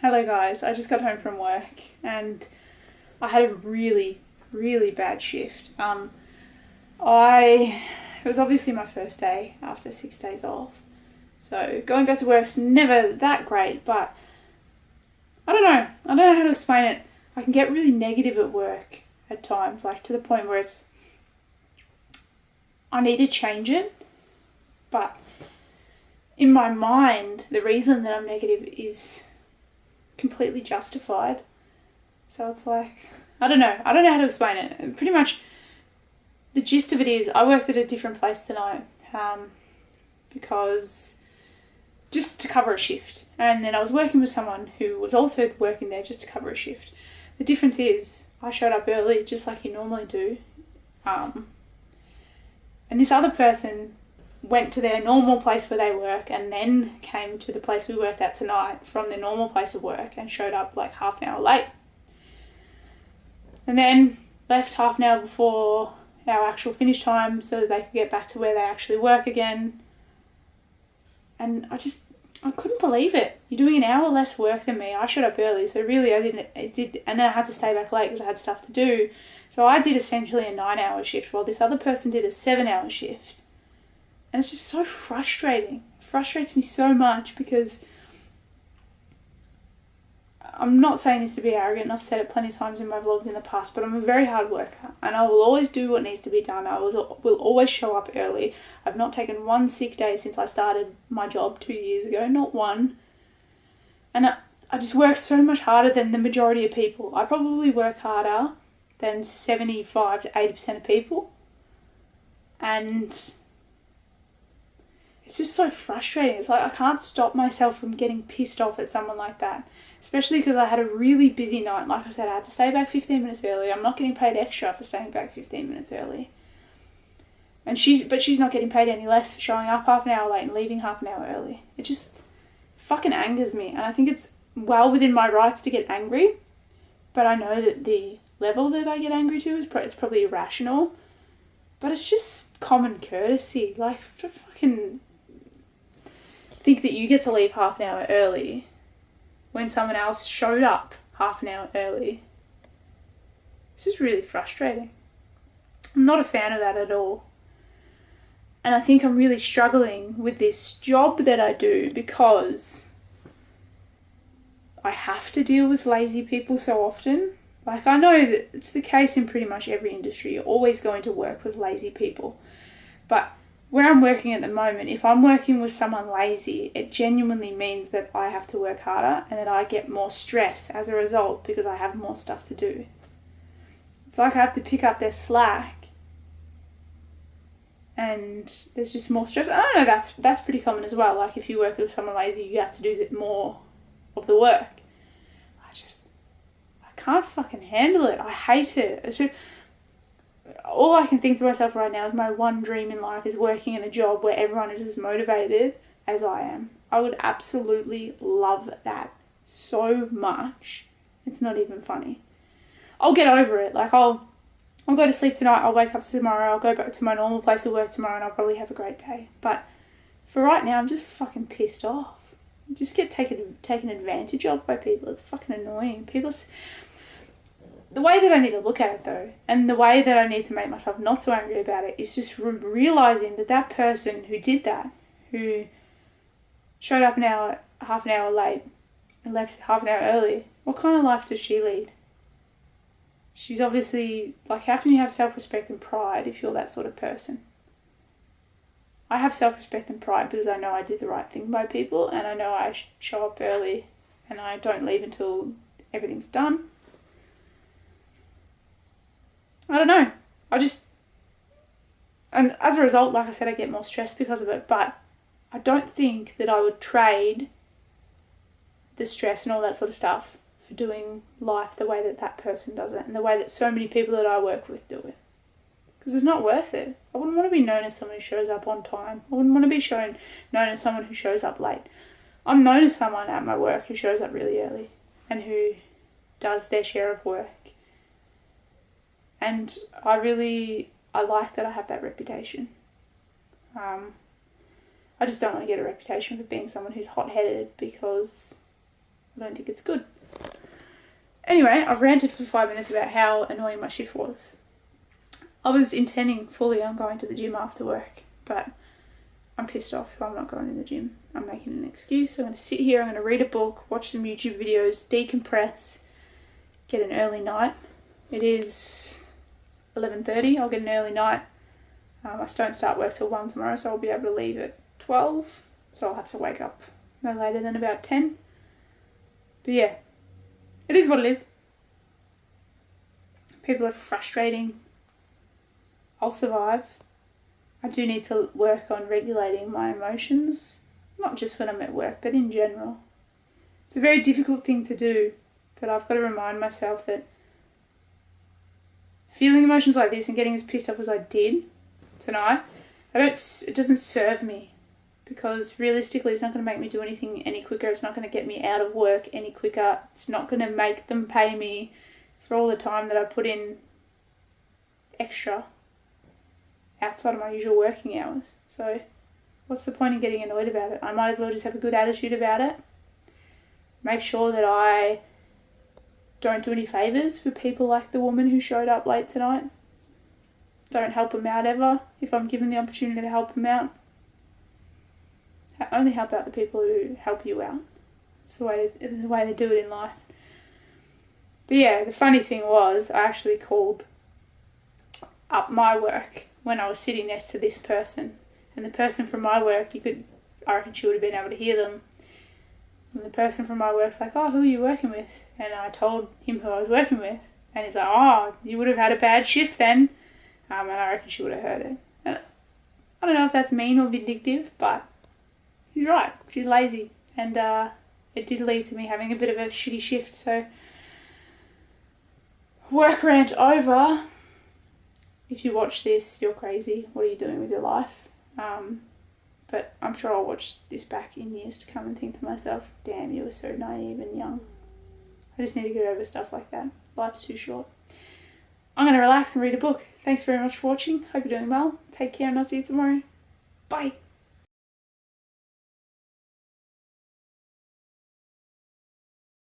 Hello guys, I just got home from work and I had a really, really bad shift. It was obviously my first day after 6 days off. So going back to work's never that great, but I don't know how to explain it. I can get really negative at work at times, like to the point where I need to change it, but in my mind, the reason that I'm negative is completely justified. So it's like, I don't know how to explain it. Pretty much the gist of it is I worked at a different place tonight because just to cover a shift. And then I was working with someone who was also working there just to cover a shift. The difference is I showed up early just like you normally do. And this other person went to their normal place where they work and then came to the place we worked at tonight from their normal place of work and showed up like half an hour late. And then left half an hour before our actual finish time so that they could get back to where they actually work again. And I couldn't believe it. You're doing an hour less work than me. I showed up early, so really and then I had to stay back late because I had stuff to do. So I did essentially a 9-hour shift while this other person did a 7-hour shift. And it's just so frustrating. It frustrates me so much because I'm not saying this to be arrogant, and I've said it plenty of times in my vlogs in the past, but I'm a very hard worker and I will always do what needs to be done. I will always show up early. I've not taken one sick day since I started my job 2 years ago, not one. And I just work so much harder than the majority of people. I probably work harder than 75 to 80% of people. And it's just so frustrating. It's like I can't stop myself from getting pissed off at someone like that. Especially because I had a really busy night. Like I said, I had to stay back 15 minutes early. I'm not getting paid extra for staying back 15 minutes early. And she's not getting paid any less for showing up half an hour late and leaving half an hour early. It just fucking angers me. And I think it's well within my rights to get angry. But I know that the level that I get angry to is it's probably irrational. But it's just common courtesy. Like, to fucking think that you get to leave half an hour early when someone else showed up half an hour early. This is really frustrating. I'm not a fan of that at all. And I think I'm really struggling with this job that I do because I have to deal with lazy people so often. Like, I know that it's the case in pretty much every industry. You're always going to work with lazy people. But where I'm working at the moment, if I'm working with someone lazy, it genuinely means that I have to work harder and that I get more stress as a result because I have more stuff to do. It's like I have to pick up their slack and there's just more stress. I don't know, that's pretty common as well. Like if you work with someone lazy, you have to do more of the work. I can't fucking handle it. I hate it. All I can think to myself right now is my one dream in life is working in a job where everyone is as motivated as I am. I would absolutely love that so much. It's not even funny. I'll get over it. Like I'll go to sleep tonight, I'll wake up tomorrow, I'll go back to my normal place of work tomorrow and I'll probably have a great day. But for right now, I'm just fucking pissed off. I just get taken advantage of by people. It's fucking annoying. The way that I need to look at it though, and the way that I need to make myself not so angry about it, is just realising that person who did that, who showed up half an hour late and left half an hour early, what kind of life does she lead? She's obviously, like, how can you have self-respect and pride if you're that sort of person? I have self-respect and pride because I know I do the right thing by people and I know I show up early and I don't leave until everything's done. I don't know. And as a result, like I said, I get more stressed because of it, but I don't think that I would trade the stress and all that sort of stuff for doing life the way that person does it and the way that so many people that I work with do it. Because it's not worth it. I wouldn't want to be known as someone who shows up on time. I wouldn't want to be known as someone who shows up late. I'm known as someone at my work who shows up really early and who does their share of work. And I like that I have that reputation. I just don't want to get a reputation for being someone who's hot-headed because I don't think it's good. Anyway, I've ranted for 5 minutes about how annoying my shift was. I was intending fully on going to the gym after work, but I'm pissed off, so I'm not going to the gym. I'm making an excuse. I'm going to sit here, I'm going to read a book, watch some YouTube videos, decompress, get an early night. It is 11:30. I'll get an early night. I don't start work till 1 tomorrow, so I'll be able to leave at 12. So I'll have to wake up no later than about 10. But yeah, it is what it is. People are frustrating. I'll survive. I do need to work on regulating my emotions, not just when I'm at work, but in general. It's a very difficult thing to do, but I've got to remind myself that feeling emotions like this and getting as pissed off as I did tonight, it doesn't serve me, because realistically it's not going to make me do anything any quicker. It's not going to get me out of work any quicker. It's not going to make them pay me for all the time that I put in extra outside of my usual working hours. So what's the point in getting annoyed about it? I might as well just have a good attitude about it. Make sure that I don't do any favours for people like the woman who showed up late tonight. Don't help them out ever if I'm given the opportunity to help them out. Only help out the people who help you out. It's the way they do it in life. But yeah, the funny thing was, I actually called up my work when I was sitting next to this person. And the person from my work, I reckon she would have been able to hear them. And the person from my work's like, oh, who are you working with? And I told him who I was working with. And he's like, oh, you would have had a bad shift then. And I reckon she would have heard it. And I don't know if that's mean or vindictive, but he's right. She's lazy. And it did lead to me having a bit of a shitty shift. So, work rant over. If you watch this, you're crazy. What are you doing with your life? But I'm sure I'll watch this back in years to come and think to myself, damn, you were so naive and young. I just need to get over stuff like that. Life's too short. I'm going to relax and read a book. Thanks very much for watching. Hope you're doing well. Take care and I'll see you tomorrow. Bye.